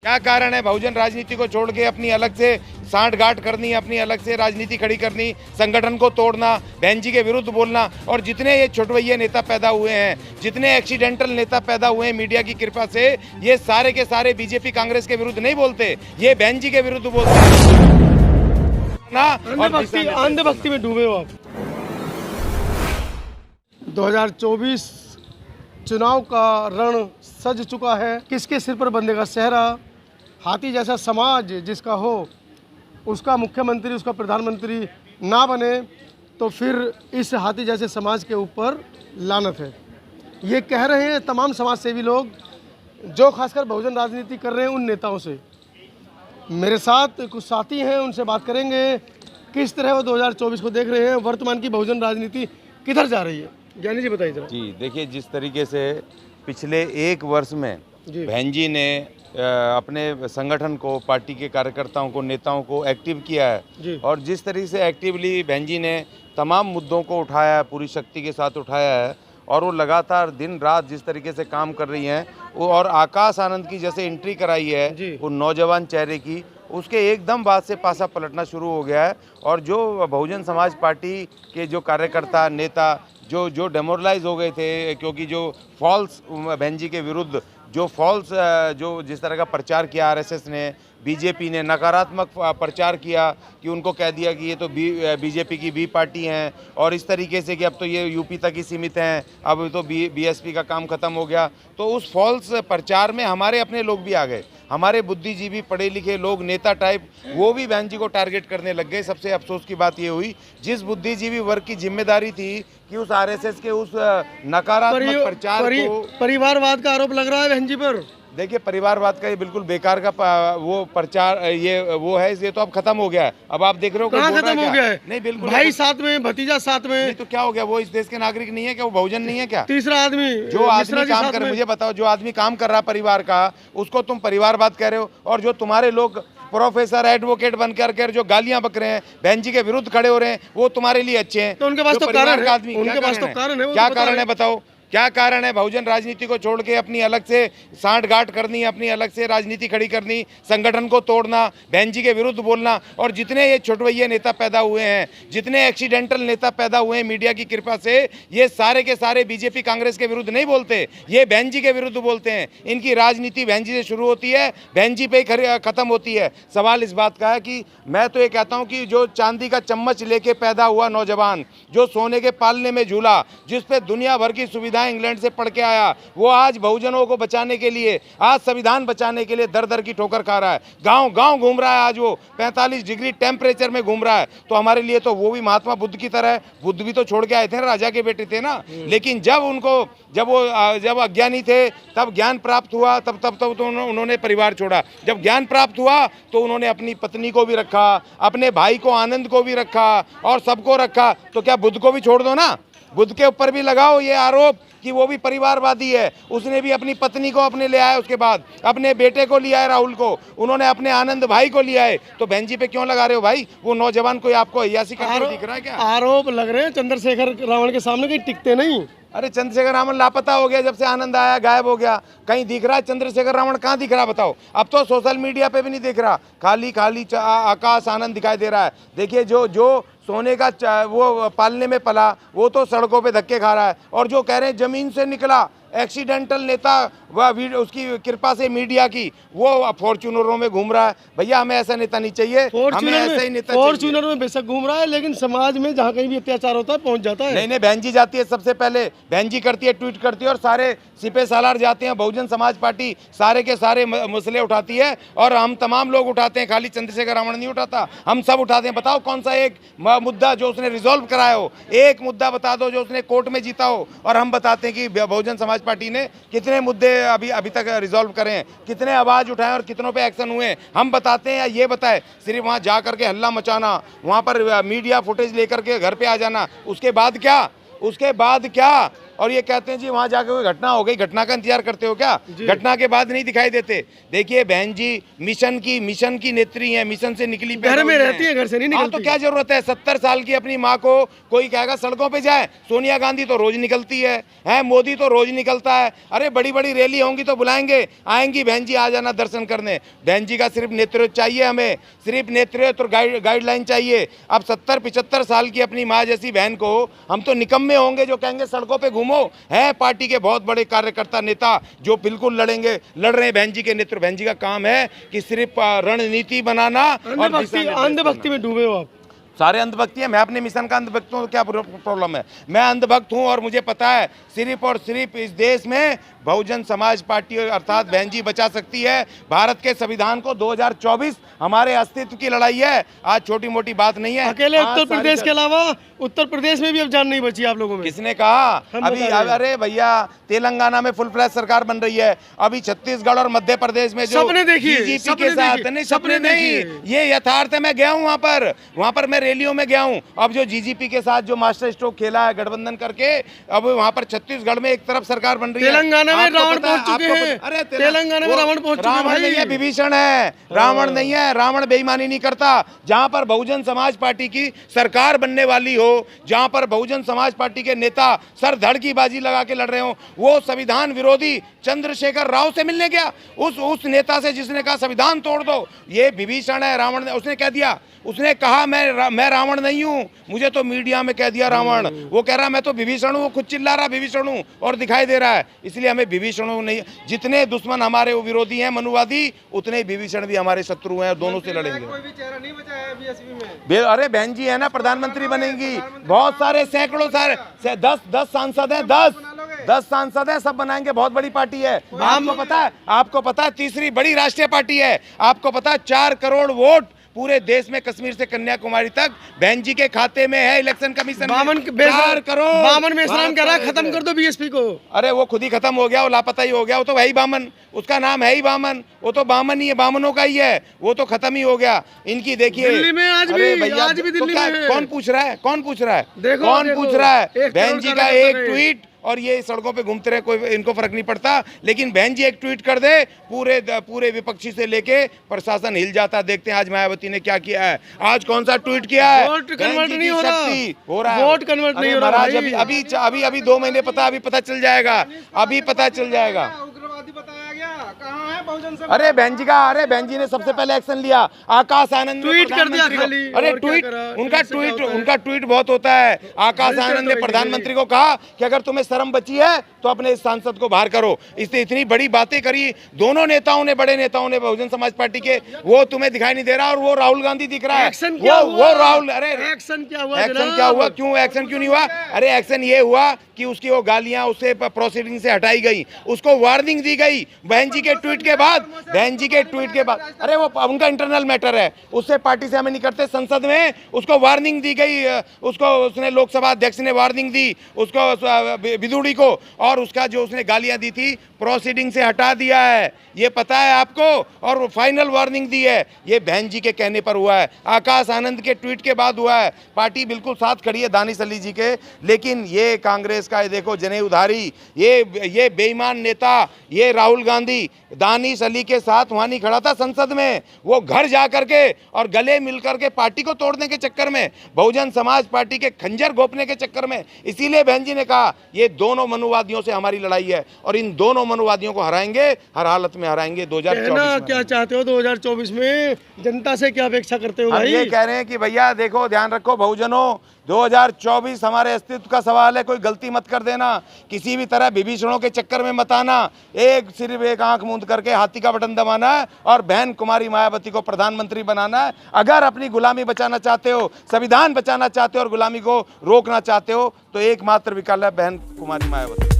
क्या कारण है बहुजन राजनीति को छोड़ के अपनी अलग से सांठगांठ करनी, अपनी अलग से राजनीति खड़ी करनी, संगठन को तोड़ना, बहन जी के विरुद्ध बोलना। और जितने ये छुटवैये नेता पैदा हुए हैं, जितने एक्सीडेंटल नेता पैदा हुए हैं मीडिया की कृपा से, ये सारे के सारे बीजेपी कांग्रेस के विरुद्ध नहीं बोलते, ये बहन जी के विरुद्ध बोलते हैं ना। अंधभक्ति में डूबे हो आप। 2024 चुनाव का रण सज चुका है। किसके सिर पर बंधेगा सेहरा? हाथी जैसा समाज जिसका हो, उसका मुख्यमंत्री, उसका प्रधानमंत्री ना बने तो फिर इस हाथी जैसे समाज के ऊपर लानत है। ये कह रहे हैं तमाम समाज सेवी लोग जो खासकर बहुजन राजनीति कर रहे हैं उन नेताओं से। मेरे साथ कुछ साथी हैं, उनसे बात करेंगे किस तरह वो 2024 को देख रहे हैं, वर्तमान की बहुजन राजनीति किधर जा रही है। ज्ञानी जी बताइए जरा। जी देखिए, जिस तरीके से पिछले एक वर्ष में बहन जी ने अपने संगठन को, पार्टी के कार्यकर्ताओं को, नेताओं को एक्टिव किया है और जिस तरीके से एक्टिवली बहन जी ने तमाम मुद्दों को उठाया है, पूरी शक्ति के साथ उठाया है और वो लगातार दिन रात जिस तरीके से काम कर रही हैं वो, और आकाश आनंद की जैसे एंट्री कराई है वो नौजवान चेहरे की, उसके एकदम बाद से पासा पलटना शुरू हो गया है। और जो बहुजन समाज पार्टी के जो कार्यकर्ता, नेता जो डेमोरलाइज हो गए थे, क्योंकि जो फॉल्स बहन जी के विरुद्ध जो फॉल्स जो जिस तरह का प्रचार किया आरएसएस ने, बीजेपी ने नकारात्मक प्रचार किया कि उनको कह दिया कि ये तो बीजेपी की बी पार्टी हैं और इस तरीके से कि अब तो ये यूपी तक ही सीमित हैं, अब तो बीएसपी का काम खत्म हो गया। तो उस फॉल्स प्रचार में हमारे अपने लोग भी आ गए, हमारे बुद्धिजीवी पढ़े लिखे लोग, नेता टाइप, वो भी बहन जी को टारगेट करने लग गए। सबसे अफसोस की बात ये हुई, जिस बुद्धिजीवी वर्ग की जिम्मेदारी थी कि उस आरएसएस के उस नकारात्मक प्रचार को, परिवारवाद का आरोप लग रहा है बहन जी पर। देखिए, परिवारवाद का ये बिल्कुल बेकार का वो प्रचार, ये वो है, ये तो अब खत्म हो गया है। अब आप देख रहे हो कहाँ खत्म हो गया है? नहीं, बिल्कुल भाई साथ में, भतीजा साथ में। नहीं तो क्या हो गया? वो इस देश के नागरिक नहीं है क्या? वो बहुजन नहीं है क्या? तीसरा आदमी, जो आदमी काम कर, मुझे बताओ, जो आदमी काम कर रहा परिवार का, उसको तुम परिवारवाद कह रहे हो? और जो तुम्हारे लोग प्रोफेसर, एडवोकेट बन कर जो गालियां बक रहे हैं, बहन जी के विरुद्ध खड़े हो रहे हैं, वो तुम्हारे लिए अच्छे हैं? तो उनके पास तो कारण है, उनके पास तो कारण है। क्या कारण है बताओ? क्या कारण है बहुजन राजनीति को छोड़ के अपनी अलग से सांठगांठ करनी, अपनी अलग से राजनीति खड़ी करनी, संगठन को तोड़ना, बहन जी के विरुद्ध बोलना? और जितने ये छुटवैये नेता पैदा हुए हैं, जितने एक्सीडेंटल नेता पैदा हुए हैं मीडिया की कृपा से, ये सारे के सारे बीजेपी कांग्रेस के विरुद्ध नहीं बोलते, ये बहन जी के विरुद्ध बोलते हैं। इनकी राजनीति बहन जी से शुरू होती है, बहन जी पे ही खत्म होती है। सवाल इस बात का है कि मैं तो ये कहता हूँ कि जो चांदी का चम्मच लेके पैदा हुआ नौजवान, जो सोने के पालने में झूला, जिस पे दुनिया भर की सुविधा इंग्लैंड से पढ़ के आया, वो आज बहुजनों को बचाने के लिए, आज संविधान बचाने के लिए दर दर की ठोकर खा रहा है। गांव गांव घूम रहा है, आज वो 45 डिग्री टेम्परेचर में घूम रहा है। तो हमारे लिए तो वो भी महात्मा बुद्ध की तरह है। बुद्ध भी तो छोड़ के आए थे ना, राजा के बेटे थे ना। लेकिन जब अज्ञानी थे, तब ज्ञान प्राप्त हुआ, तब तो उन्होंने परिवार छोड़ा। जब ज्ञान प्राप्त हुआ तो उन्होंने अपनी पत्नी को भी रखा, अपने भाई को, आनंद को भी रखा और सबको रखा। तो क्या बुद्ध को भी छोड़ दो ना? बुद्ध के ऊपर भी लगाओ ये आरोप कि वो भी परिवारवादी है। उसने भी अपनी पत्नी को अपने ले आया, उसके बाद अपने बेटे को लिया है, राहुल को, उन्होंने अपने आनंद भाई को लिया है। तो बहन जी पे क्यों लगा रहे हो भाई? वो नौजवान कोई आपको अय्यासी करते हुए दिख रहा है क्या? आरोप लग रहे हैं चंद्रशेखर रावण के सामने, कहीं टिकते नहीं। अरे चंद्रशेखर रावण लापता हो गया, जब से आनंद आया गायब हो गया। कहीं दिख रहा है चंद्रशेखर रावण? कहाँ दिख रहा बताओ? अब तो सोशल मीडिया पे भी नहीं दिख रहा, खाली आकाश आनंद दिखाई दे रहा है। देखिए, जो सोने का वो पालने में पला, वो तो सड़कों पे धक्के खा रहा है। और जो कह रहे हैं जमीन से निकला एक्सीडेंटल नेता, वह उसकी कृपा से मीडिया की, वो फॉर्च्यूनरों में घूम रहा है। भैया, हमें ऐसा नेता नहीं चाहिए, हमें ऐसा ही नेता चाहिए। फॉर्च्यूनर में बेशक घूम रहा है, लेकिन समाज में जहाँ कहीं भी अत्याचार होता है पहुँच जाता है। नहीं, बहन जी जाती है सबसे पहले, बहन जी करती है, ट्वीट करती है और सारे सिपे सालार जाते हैं। बहुजन समाज पार्टी सारे के सारे मसले उठाती है और हम तमाम लोग उठाते हैं, खाली चंद्रशेखर रावण नहीं उठाता, हम सब उठाते हैं। बताओ कौन सा एक मुद्दा जो उसने रिजॉल्व कराया हो, एक मुद्दा बता दो जो उसने कोर्ट में जीता हो। और हम बताते हैं कि बहुजन समाज पार्टी ने कितने मुद्दे अभी तक रिजॉल्व करे हैं, कितने आवाज उठाए और कितनों पे एक्शन हुए, हम बताते हैं। या ये बताए सिर्फ वहाँ जा करके हल्ला मचाना, वहाँ पर मीडिया फुटेज लेकर के घर पे आ जाना, उसके बाद क्या? और ये कहते हैं जी वहाँ जाकर कोई घटना हो गई, घटना का इंतजार करते हो क्या? घटना के बाद नहीं दिखाई देते। देखिए बहन जी मिशन की नेत्री हैं, मिशन से निकली घर में रहती है, घर से नहीं निकलती। तो क्या जरूरत है? 70 साल की अपनी माँ को कोई कहेगा सड़कों पे जाए? सोनिया गांधी तो रोज निकलती है, मोदी तो रोज निकलता है। अरे बड़ी बड़ी रैली होंगी तो बुलाएंगे, आएंगी बहन जी, आ जाना दर्शन करने। बहन जी का सिर्फ नेतृत्व चाहिए, हमें सिर्फ नेतृत्व और गाइडलाइन चाहिए। अब 70-75 साल की अपनी माँ जैसी बहन को हम तो निकम्मे होंगे जो कहेंगे सड़कों पे घूमो। है पार्टी के बहुत बड़े कार्यकर्ता नेता जो बिल्कुल लड़ रहे हैं बहन जी के नेतृत्व। बहन जी का काम है कि सिर्फ रणनीति बनाना और अंधभक्ति में डूबे हो आप। सारे अंधभक्ति है। मैं अपने मिशन का अंधभक्त हूँ, क्या प्रॉब्लम है? मैं अंधभक्त हूँ और मुझे पता है सिर्फ और सिर्फ इस देश में बहुजन समाज पार्टी अर्थात बहन जी बचा सकती है भारत के संविधान को। 2024 हमारे अस्तित्व की लड़ाई है, आज छोटी मोटी बात नहीं है। अकेले उत्तर प्रदेश के अलावा उत्तर प्रदेश में भी अब जान नहीं बची आप लोगों में। किसने कहा? अभी अरे भैया तेलंगाना में फुल फ्लैश सरकार बन रही है, अभी छत्तीसगढ़ और मध्य प्रदेश में जो सपने देखिए, बीजेपी के साथ नहीं, सपने नहीं, ये यथार्थ है। मैं गया हूँ वहाँ पर मैं रैलियों में गया हूँ। अब जो जीजीपी के साथ जो मास्टर स्ट्रोक खेला है गठबंधन करके, अब वहाँ पर छत्तीसगढ़ में एक तरफ सरकार बन रही है, तेलंगाना में रावण पहुंच चुके हैं। अरे तेलंगाना में रावण पहुंच चुके हैं। रावण नहीं है, विभीषण है, रावण नहीं है। रावण बेईमानी नहीं करता। जहां पर बहुजन समाज पार्टी की सरकार बनने वाली हो, जहां पर बहुजन समाज पार्टी के नेता सर धड़ की बाजी लगा के लड़ रहे हो, वो संविधान विरोधी चंद्रशेखर राव से मिलने गया, उस नेता से जिसने कहा संविधान तोड़ दो। ये विभीषण है, रावण ने उसने कह दिया, उसने कहा मैं रावण नहीं हूं, मुझे तो मीडिया में कह दिया रावण। वो कह रहा मैं तो विभीषण हूं, वो खुद चिल्ला रहा विभीषण हूं और दिखाई दे रहा है। इसलिए हमें विभीषण नहीं, जितने दुश्मन हमारे वो विरोधी हैं मनुवादी, उतने विभीषण भी हमारे शत्रु हैं, दोनों से लड़ेंगे। कोई भी चेहरा नहीं बचा है बीएसपी में। अरे बहन जी है ना, प्रधानमंत्री बनेंगी, बहुत सारे सैकड़ों सारे 10 सांसद हैं, 10 सांसद हैं, सब बनाएंगे। बहुत बड़ी पार्टी है। आपको पता है तीसरी बड़ी राष्ट्रीय पार्टी है। आपको पता है 4 करोड़ वोट पूरे देश में कश्मीर से कन्याकुमारी तक बहन जी के खाते में है। Election commission 4 crore. बामन मेश्राम कह रहा खत्म कर दो बीएसपी को। अरे वो खुद ही खत्म हो गया, वो लापता ही हो गया। वो तो वही बामन, उसका नाम है ही बामन, वो तो बामन ही है, बामनों का ही है, वो तो खत्म ही हो गया। इनकी देखिए दिल्ली में आज भी दिल्ली में कौन पूछ रहा है? कौन पूछ रहा है? देखो, बहन जी का एक ट्वीट और ये सड़कों पे घूमते रहे, कोई इनको फर्क नहीं पड़ता। लेकिन बहन जी एक ट्वीट कर दे, पूरे विपक्षी से लेके प्रशासन हिल जाता। देखते हैं आज मायावती ने क्या किया है। आज कौन सा ट्वीट किया है? वोट कन्वर्ट नहीं हो रहा है। वोट कन्वर्ट नहीं हो रहा है। अभी 2 महीने अभी पता चल जाएगा, अभी पता चल जाएगा। उग्रवादी बताया गया, कहाँ है बहुजन समाज? अरे बहन जी ने सबसे पहले एक्शन लिया। आकाश आनंद ट्वीट कर दिया खाली। अरे ट्वीट, उनका ट्वीट बहुत होता है। आकाश आनंद ने प्रधानमंत्री को कहा कि अगर तुम्हें शर्म बची है तो अपने इस सांसद को बाहर करो। इससे इतनी बड़ी बातें करी दोनों नेताओं ने, बड़े नेताओं ने बहुजन समाज पार्टी के। वो तुम्हें दिखाई नहीं दे रहा और वो राहुल गांधी दिख रहा है। वो राहुल, अरे एक्शन क्या हुआ? क्यों एक्शन क्यों नहीं हुआ? अरे एक्शन ये हुआ कि उसकी वो गालियां उससे प्रोसीडिंग से हटाई गई, उसको वार्निंग दी गई बहन जी के ट्वीट के बाद। अरे वो उनका इंटरनल मैटर है, उससे पार्टी से हमें नहीं करते। संसद में उसको वार्निंग दी गई, उसने लोकसभा अध्यक्ष ने वार्निंग दी उसको, बिदुड़ी को, और उसका जो उसने गालियां दी थी प्रोसीडिंग से हटा दिया है। ये पता है आपको? और वो फाइनल वार्निंग दी है, ये बहन जी के कहने पर हुआ है, आकाश आनंद के ट्वीट के बाद हुआ है। पार्टी बिल्कुल साथ खड़ी है दानिश अली जी के, लेकिन ये कांग्रेस का देखो जनेऊ उधारी, ये बेईमान नेता, ये राहुल गांधी दानिश अली के साथ वहां नहीं खड़ा था संसद में, वो घर जा करके और गले मिल करके पार्टी को तोड़ने के चक्कर में, बहुजन समाज पार्टी के खंजर घोंपने के चक्कर में। इसीलिए बहन जी ने कहा ये दोनों मनुवादियों से हमारी लड़ाई है और इन दोनों मनुवादियों को हराएंगे, हर हालत में हराएंगे। 2024 क्या चाहते हो 2024 में? जनता से क्या अपेक्षा करते हो भाई? ये कह रहे हैं कि भैया देखो, ध्यान रखो बहुजनों, 2024 हमारे अस्तित्व का सवाल है। कोई गलती मत कर देना, किसी भी तरह विभीषणों के चक्कर में मत आना। सिर्फ एक आंख मूंद करके हाथी का बटन दबाना है और बहन कुमारी मायावती को प्रधानमंत्री बनाना है। अगर अपनी गुलामी बचाना चाहते हो, संविधान बचाना चाहते हो और गुलामी को रोकना चाहते हो, तो एकमात्र विकल्प है बहन कुमारी मायावती।